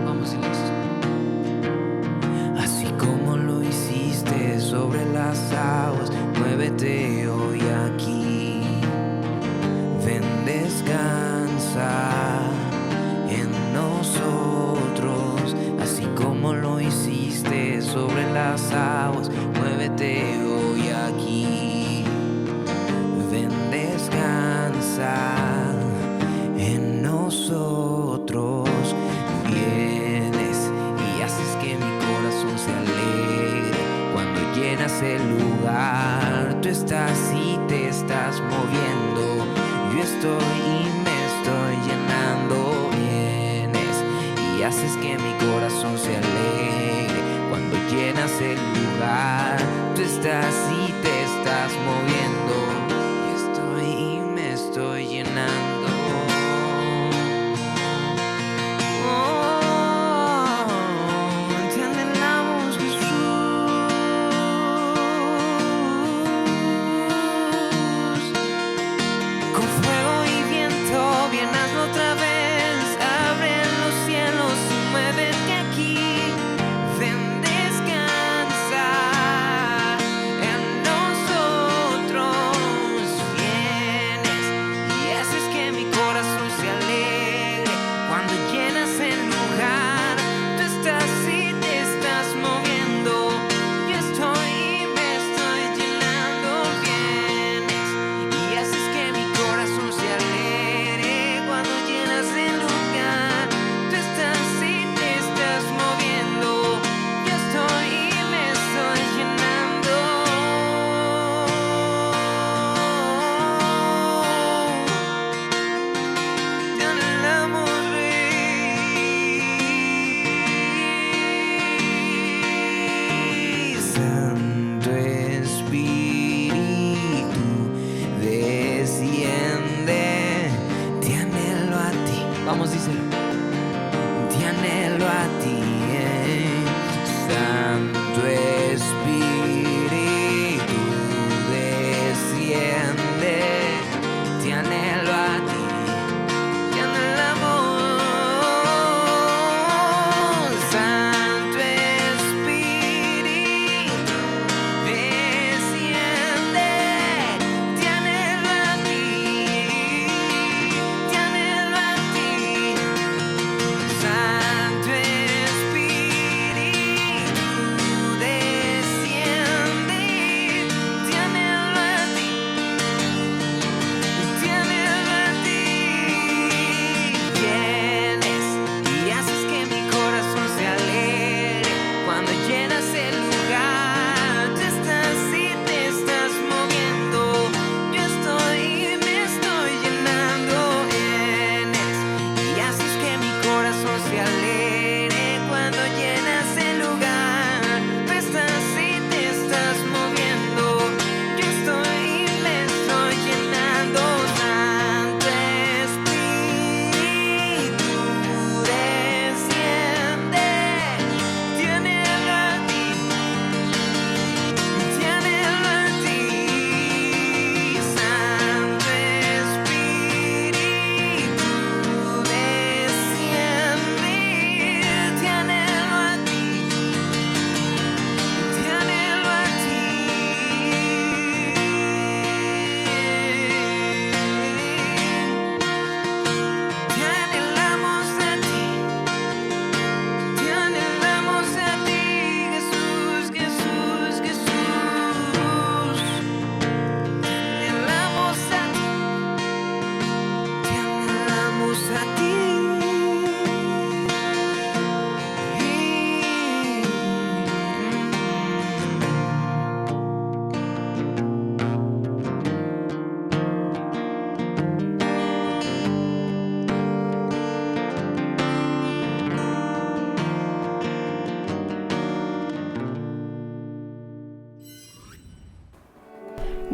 Vamos y listo. Así como lo hiciste sobre las aguas, muévete hoy aquí. Ven, descansa en nosotros. Así como lo hiciste sobre las aguas, muévete hoy aquí. Ven, descansa en nosotros. Vienes y haces que mi corazón se alegre cuando llenas el lugar. Tú estás y te estás moviendo. Yo estoy y me estoy llenando. Vienes y haces que mi corazón se alegre cuando llenas el lugar. Tú estás y te estás moviendo. Yo estoy y me estoy llenando. Te anhelamos, Jesús. Con fuego y viento, bien hazlo otra vez. Abre los cielos y muévete aquí. Ven, descansa en nosotros.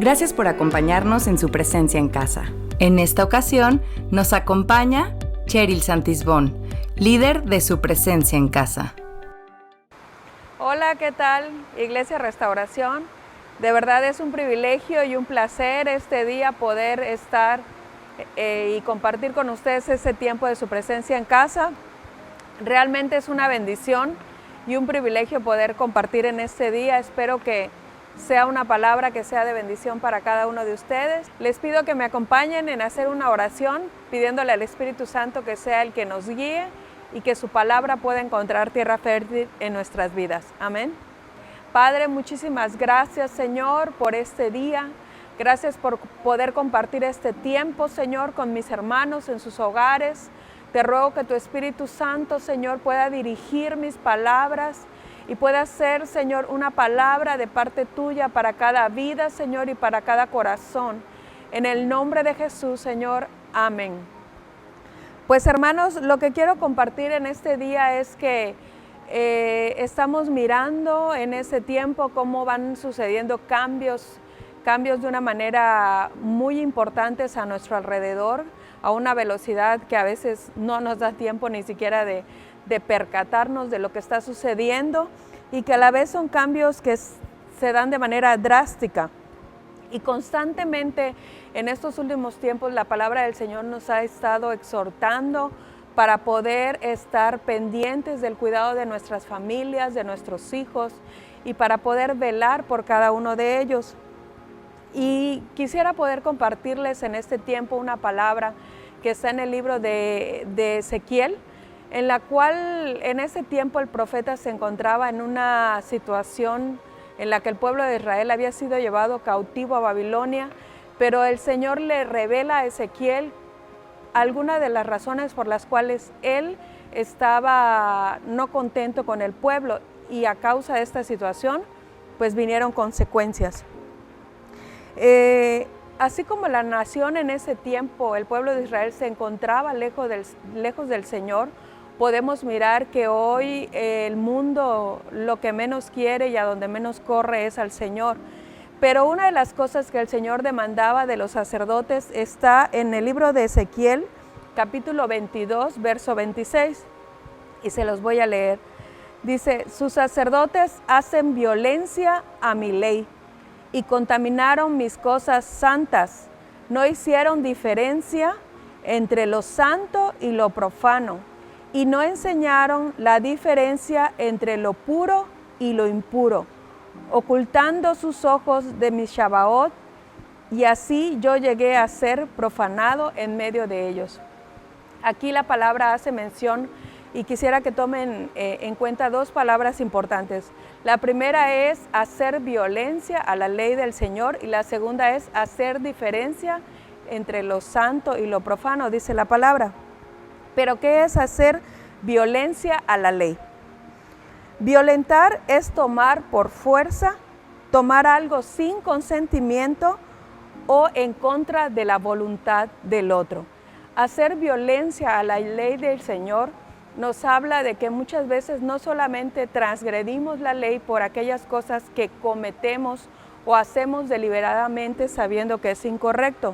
Gracias por acompañarnos en su presencia en casa. En esta ocasión nos acompaña Cheryl Santisbón, líder de su presencia en casa. Hola, ¿qué tal? Iglesia Restauración. De verdad es un privilegio y un placer este día poder estar y compartir con ustedes ese tiempo de su presencia en casa. Realmente es una bendición y un privilegio poder compartir en este día. Espero que sea una palabra que sea de bendición para cada uno de ustedes. Les pido que me acompañen en hacer una oración pidiéndole al Espíritu Santo que sea el que nos guíe y que su palabra pueda encontrar tierra fértil en nuestras vidas. Amén. Padre, muchísimas gracias, Señor, por este día. Gracias por poder compartir este tiempo, Señor, con mis hermanos en sus hogares. Te ruego que tu Espíritu Santo, Señor, pueda dirigir mis palabras y pueda ser, Señor, una palabra de parte tuya para cada vida, Señor, y para cada corazón. En el nombre de Jesús, Señor. Amén. Pues, hermanos, lo que quiero compartir en este día es que estamos mirando en ese tiempo cómo van sucediendo cambios de una manera muy importantes a nuestro alrededor, a una velocidad que a veces no nos da tiempo ni siquiera de percatarnos de lo que está sucediendo, y que a la vez son cambios que se dan de manera drástica. Y constantemente en estos últimos tiempos la palabra del Señor nos ha estado exhortando para poder estar pendientes del cuidado de nuestras familias, de nuestros hijos, y para poder velar por cada uno de ellos. Y quisiera poder compartirles en este tiempo una palabra que está en el libro de Ezequiel, en la cual en ese tiempo el profeta se encontraba en una situación en la que el pueblo de Israel había sido llevado cautivo a Babilonia, pero el Señor le revela a Ezequiel algunas de las razones por las cuales él estaba no contento con el pueblo, y a causa de esta situación pues vinieron consecuencias. Así como la nación en ese tiempo, el pueblo de Israel se encontraba lejos del Señor, podemos mirar que hoy el mundo lo que menos quiere y a donde menos corre es al Señor. Pero una de las cosas que el Señor demandaba de los sacerdotes está en el libro de Ezequiel, capítulo 22, verso 26, y se los voy a leer. Dice: sus sacerdotes hacen violencia a mi ley y contaminaron mis cosas santas. No hicieron diferencia entre lo santo y lo profano, y no enseñaron la diferencia entre lo puro y lo impuro, ocultando sus ojos de mis Shabaot, y así yo llegué a ser profanado en medio de ellos. Aquí la palabra hace mención, y quisiera que tomen en cuenta dos palabras importantes. La primera es hacer violencia a la ley del Señor, y la segunda es hacer diferencia entre lo santo y lo profano, dice la palabra. Pero ¿qué es hacer violencia a la ley? Violentar es tomar por fuerza, tomar algo sin consentimiento o en contra de la voluntad del otro. Hacer violencia a la ley del Señor nos habla de que muchas veces no solamente transgredimos la ley por aquellas cosas que cometemos o hacemos deliberadamente sabiendo que es incorrecto,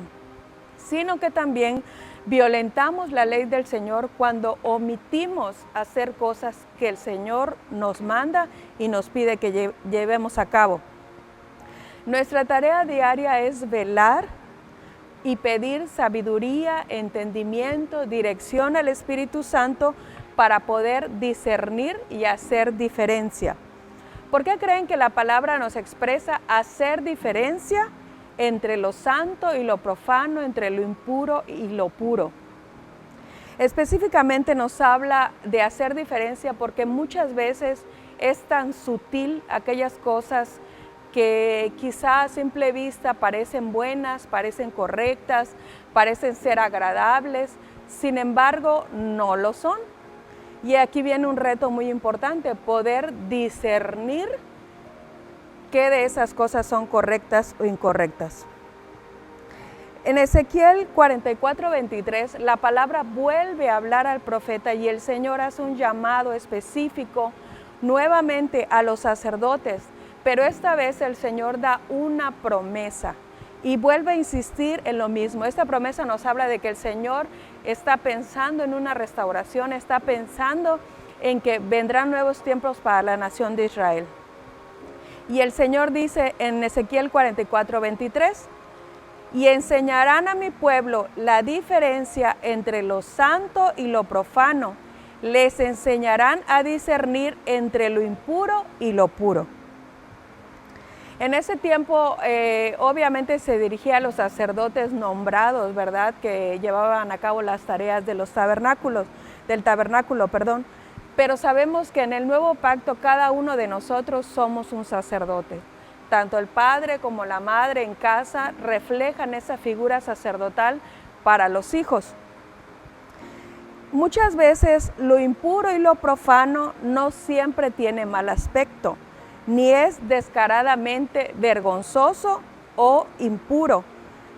sino que también violentamos la ley del Señor cuando omitimos hacer cosas que el Señor nos manda y nos pide que llevemos a cabo. Nuestra tarea diaria es velar y pedir sabiduría, entendimiento, dirección al Espíritu Santo para poder discernir y hacer diferencia. ¿Por qué creen que la palabra nos expresa hacer diferencia entre lo santo y lo profano, entre lo impuro y lo puro? Específicamente nos habla de hacer diferencia porque muchas veces es tan sutil aquellas cosas que quizá a simple vista parecen buenas, parecen correctas, parecen ser agradables, sin embargo no lo son. Y aquí viene un reto muy importante: poder discernir qué de esas cosas son correctas o incorrectas. En Ezequiel 44:23, la palabra vuelve a hablar al profeta y el Señor hace un llamado específico nuevamente a los sacerdotes, pero esta vez el Señor da una promesa. y vuelve a insistir en lo mismo. Esta promesa nos habla de que el Señor está pensando en una restauración, está pensando en que vendrán nuevos tiempos para la nación de Israel. Y el Señor dice en Ezequiel 44:23, y enseñarán a mi pueblo la diferencia entre lo santo y lo profano. Les enseñarán a discernir entre lo impuro y lo puro. En ese tiempo, obviamente se dirigía a los sacerdotes nombrados, ¿verdad?, que llevaban a cabo las tareas de del tabernáculo, perdón. Pero sabemos que en el nuevo pacto cada uno de nosotros somos un sacerdote. Tanto el padre como la madre en casa reflejan esa figura sacerdotal para los hijos. Muchas veces lo impuro y lo profano no siempre tiene mal aspecto, ni es descaradamente vergonzoso o impuro.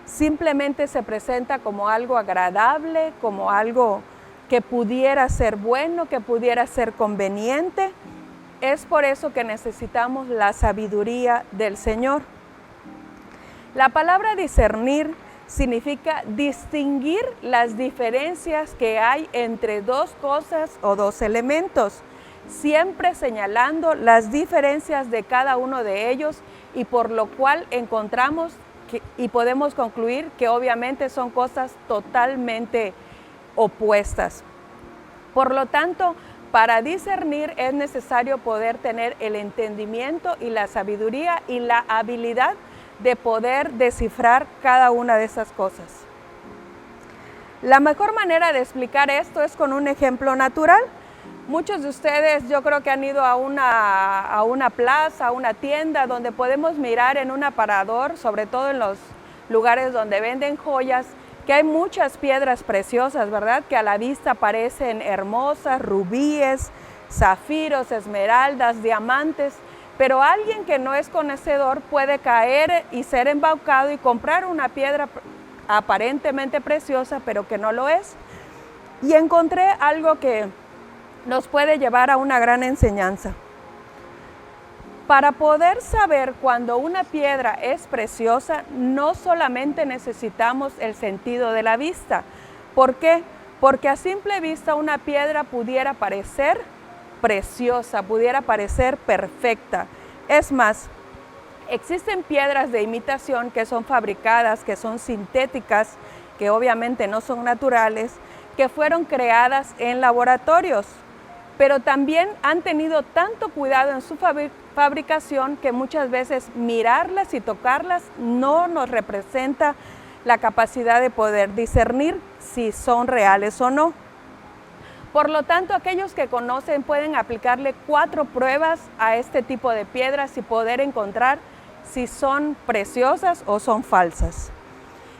Simplemente se presenta como algo agradable, como algo que pudiera ser bueno, que pudiera ser conveniente. Es por eso que necesitamos la sabiduría del Señor. La palabra discernir significa distinguir las diferencias que hay entre dos cosas o dos elementos, siempre señalando las diferencias de cada uno de ellos, y por lo cual encontramos y podemos concluir que obviamente son cosas totalmente opuestas. Por lo tanto, para discernir es necesario poder tener el entendimiento y la sabiduría y la habilidad de poder descifrar cada una de esas cosas. La mejor manera de explicar esto es con un ejemplo natural. Muchos de ustedes yo creo que han ido a una plaza, a una tienda donde podemos mirar en un aparador, sobre todo en los lugares donde venden joyas, que hay muchas piedras preciosas, ¿verdad?, que a la vista parecen hermosas, rubíes, zafiros, esmeraldas, diamantes, pero alguien que no es conocedor puede caer y ser embaucado y comprar una piedra aparentemente preciosa, pero que no lo es. Y encontré algo que nos puede llevar a una gran enseñanza. Para poder saber cuando una piedra es preciosa, no solamente necesitamos el sentido de la vista. ¿Por qué? Porque a simple vista una piedra pudiera parecer preciosa, pudiera parecer perfecta. Es más, existen piedras de imitación que son fabricadas, que son sintéticas, que obviamente no son naturales, que fueron creadas en laboratorios, pero también han tenido tanto cuidado en su fabricación que muchas veces mirarlas y tocarlas no nos representa la capacidad de poder discernir si son reales o no. Por lo tanto, aquellos que conocen pueden aplicarle 4 pruebas a este tipo de piedras y poder encontrar si son preciosas o son falsas.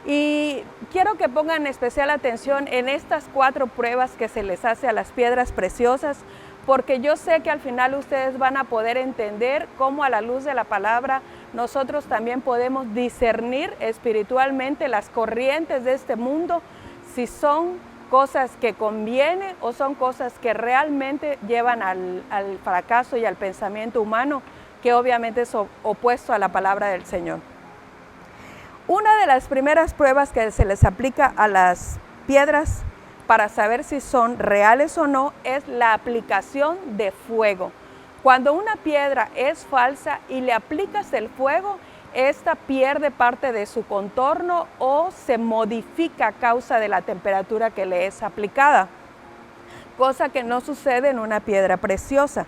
Y quiero que pongan especial atención en estas 4 pruebas que se les hace a las piedras preciosas, porque yo sé que al final ustedes van a poder entender cómo a la luz de la palabra nosotros también podemos discernir espiritualmente las corrientes de este mundo, si son cosas que convienen o son cosas que realmente llevan al fracaso y al pensamiento humano, que obviamente es opuesto a la palabra del Señor. Una de las primeras pruebas que se les aplica a las piedras para saber si son reales o no es la aplicación de fuego. Cuando una piedra es falsa y le aplicas el fuego, esta pierde parte de su contorno o se modifica a causa de la temperatura que le es aplicada, cosa que no sucede en una piedra preciosa.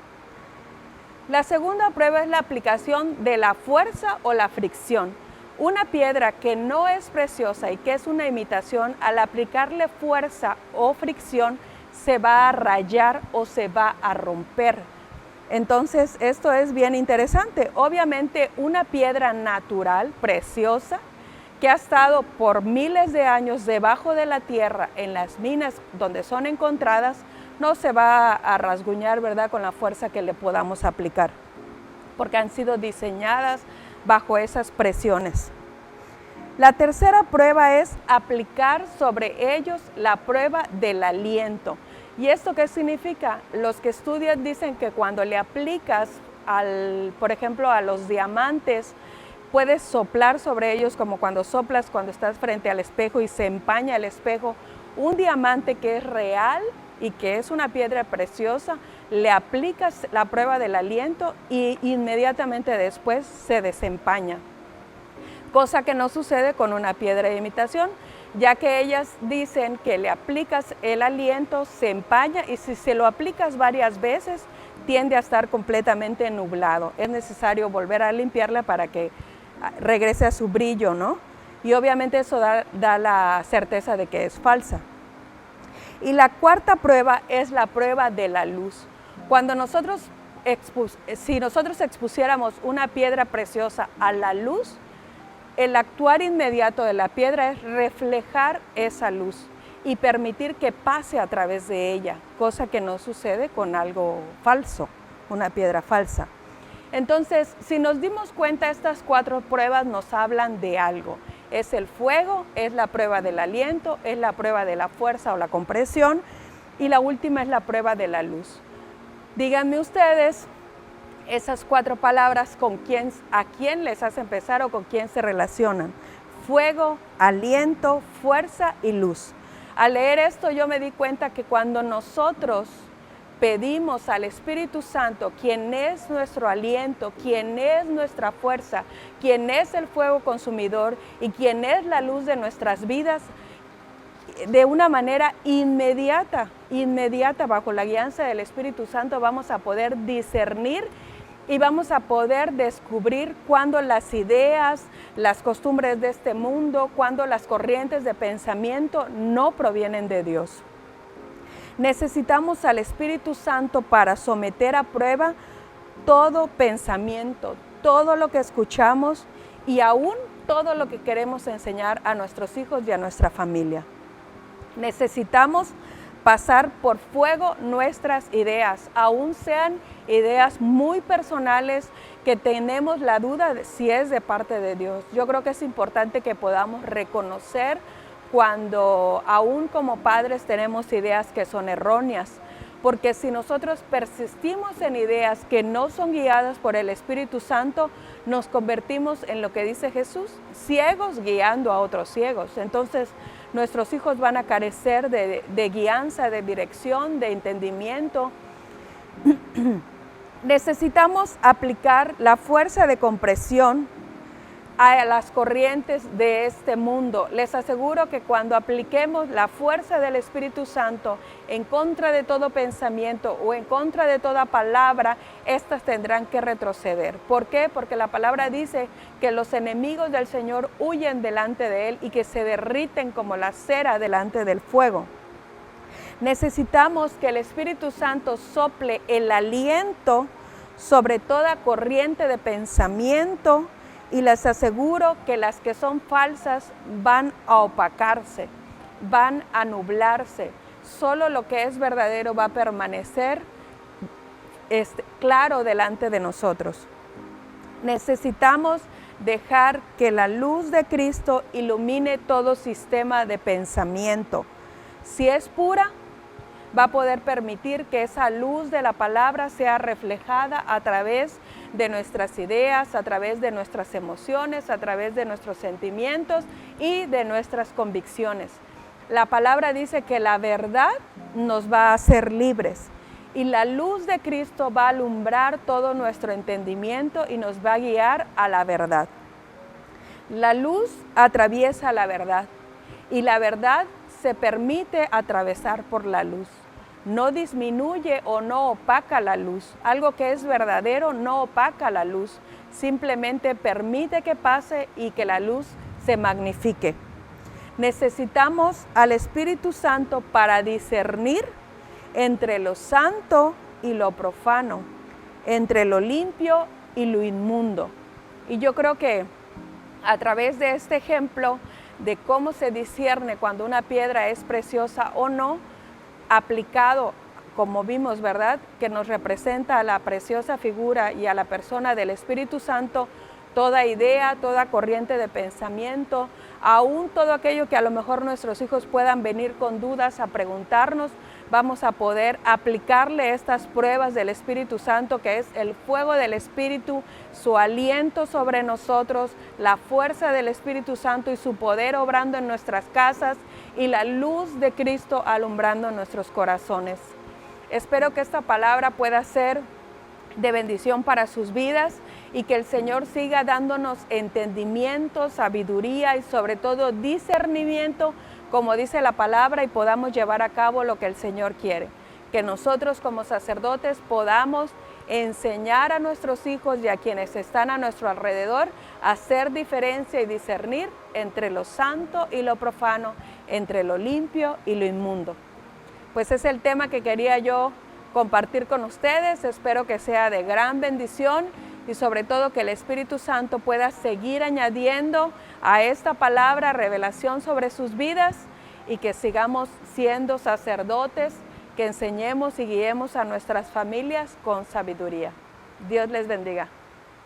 La segunda prueba es la aplicación de la fuerza o la fricción. Una piedra que no es preciosa y que es una imitación, al aplicarle fuerza o fricción, se va a rayar o se va a romper. Entonces, esto es bien interesante. Obviamente, una piedra natural, preciosa, que ha estado por miles de años debajo de la tierra, en las minas donde son encontradas, no se va a rasguñar, ¿verdad?, con la fuerza que le podamos aplicar, porque han sido diseñadas bajo esas presiones. La tercera prueba es aplicar sobre ellos la prueba del aliento. ¿Y esto qué significa? Los que estudian dicen que cuando le aplicas, por ejemplo, a los diamantes, puedes soplar sobre ellos como cuando soplas cuando estás frente al espejo y se empaña el espejo. Un diamante que es real y que es una piedra preciosa, le aplicas la prueba del aliento y inmediatamente después se desempaña. Cosa que no sucede con una piedra de imitación, ya que ellas dicen que le aplicas el aliento, se empaña y si se lo aplicas varias veces, tiende a estar completamente nublado. Es necesario volver a limpiarla para que regrese a su brillo, ¿no? Y obviamente eso da la certeza de que es falsa. Y la cuarta prueba es la prueba de la luz. Cuando si nosotros expusiéramos una piedra preciosa a la luz, el actuar inmediato de la piedra es reflejar esa luz y permitir que pase a través de ella, cosa que no sucede con algo falso, una piedra falsa. Entonces, si nos dimos cuenta, estas 4 pruebas nos hablan de algo. Es el fuego, es la prueba del aliento, es la prueba de la fuerza o la compresión y la última es la prueba de la luz. Díganme ustedes esas 4 palabras a quién les hace empezar o con quién se relacionan. Fuego, aliento, fuerza y luz. Al leer esto yo me di cuenta que cuando nosotros pedimos al Espíritu Santo, quien es nuestro aliento, quien es nuestra fuerza, quien es el fuego consumidor y quien es la luz de nuestras vidas, de una manera inmediata, bajo la guianza del Espíritu Santo, vamos a poder discernir y vamos a poder descubrir cuándo las ideas, las costumbres de este mundo, cuándo las corrientes de pensamiento no provienen de Dios. Necesitamos al Espíritu Santo para someter a prueba todo pensamiento, todo lo que escuchamos y aún todo lo que queremos enseñar a nuestros hijos y a nuestra familia. Necesitamos pasar por fuego nuestras ideas, aún sean ideas muy personales que tenemos la duda de si es de parte de Dios. Yo creo que es importante que podamos reconocer cuando aún como padres tenemos ideas que son erróneas, porque si nosotros persistimos en ideas que no son guiadas por el Espíritu Santo, nos convertimos en lo que dice Jesús, ciegos guiando a otros ciegos. Entonces, nuestros hijos van a carecer de guianza, de dirección, de entendimiento. Necesitamos aplicar la fuerza de compresión a las corrientes de este mundo. Les aseguro que cuando apliquemos la fuerza del Espíritu Santo en contra de todo pensamiento o en contra de toda palabra, estas tendrán que retroceder. ¿Por qué? Porque la palabra dice que los enemigos del Señor huyen delante de Él y que se derriten como la cera delante del fuego. Necesitamos que el Espíritu Santo sople el aliento sobre toda corriente de pensamiento y les aseguro que las que son falsas van a opacarse, van a nublarse. Solo lo que es verdadero va a permanecer claro delante de nosotros. Necesitamos dejar que la luz de Cristo ilumine todo sistema de pensamiento. Si es pura, va a poder permitir que esa luz de la palabra sea reflejada a través de nuestras ideas, a través de nuestras emociones, a través de nuestros sentimientos y de nuestras convicciones. La palabra dice que la verdad nos va a hacer libres y la luz de Cristo va a alumbrar todo nuestro entendimiento y nos va a guiar a la verdad. La luz atraviesa la verdad y la verdad se permite atravesar por la luz. No disminuye o no opaca la luz. Algo que es verdadero no opaca la luz. Simplemente permite que pase y que la luz se magnifique. Necesitamos al Espíritu Santo para discernir entre lo santo y lo profano, entre lo limpio y lo inmundo. Y yo creo que a través de este ejemplo de cómo se discierne cuando una piedra es preciosa o no, aplicado, como vimos, ¿verdad?, que nos representa a la preciosa figura y a la persona del Espíritu Santo, toda idea, toda corriente de pensamiento, aún todo aquello que a lo mejor nuestros hijos puedan venir con dudas a preguntarnos, vamos a poder aplicarle estas pruebas del Espíritu Santo, que es el fuego del Espíritu, su aliento sobre nosotros, la fuerza del Espíritu Santo y su poder obrando en nuestras casas y la luz de Cristo alumbrando nuestros corazones. Espero que esta palabra pueda ser de bendición para sus vidas y que el Señor siga dándonos entendimiento, sabiduría y sobre todo discernimiento, como dice la palabra, y podamos llevar a cabo lo que el Señor quiere. Que nosotros como sacerdotes podamos enseñar a nuestros hijos y a quienes están a nuestro alrededor a hacer diferencia y discernir entre lo santo y lo profano, entre lo limpio y lo inmundo. Pues es el tema que quería yo compartir con ustedes. Espero que sea de gran bendición y sobre todo que el Espíritu Santo pueda seguir añadiendo a esta palabra revelación sobre sus vidas y que sigamos siendo sacerdotes, que enseñemos y guiemos a nuestras familias con sabiduría. Dios les bendiga.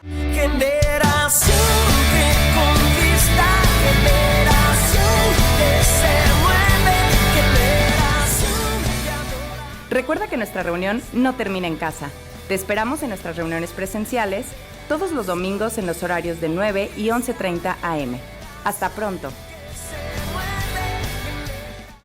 Generación que conquista, generación que se mueve, generación que adora. Recuerda que nuestra reunión no termina en casa. Te esperamos en nuestras reuniones presenciales todos los domingos en los horarios de 9 y 11:30 a.m. Hasta pronto.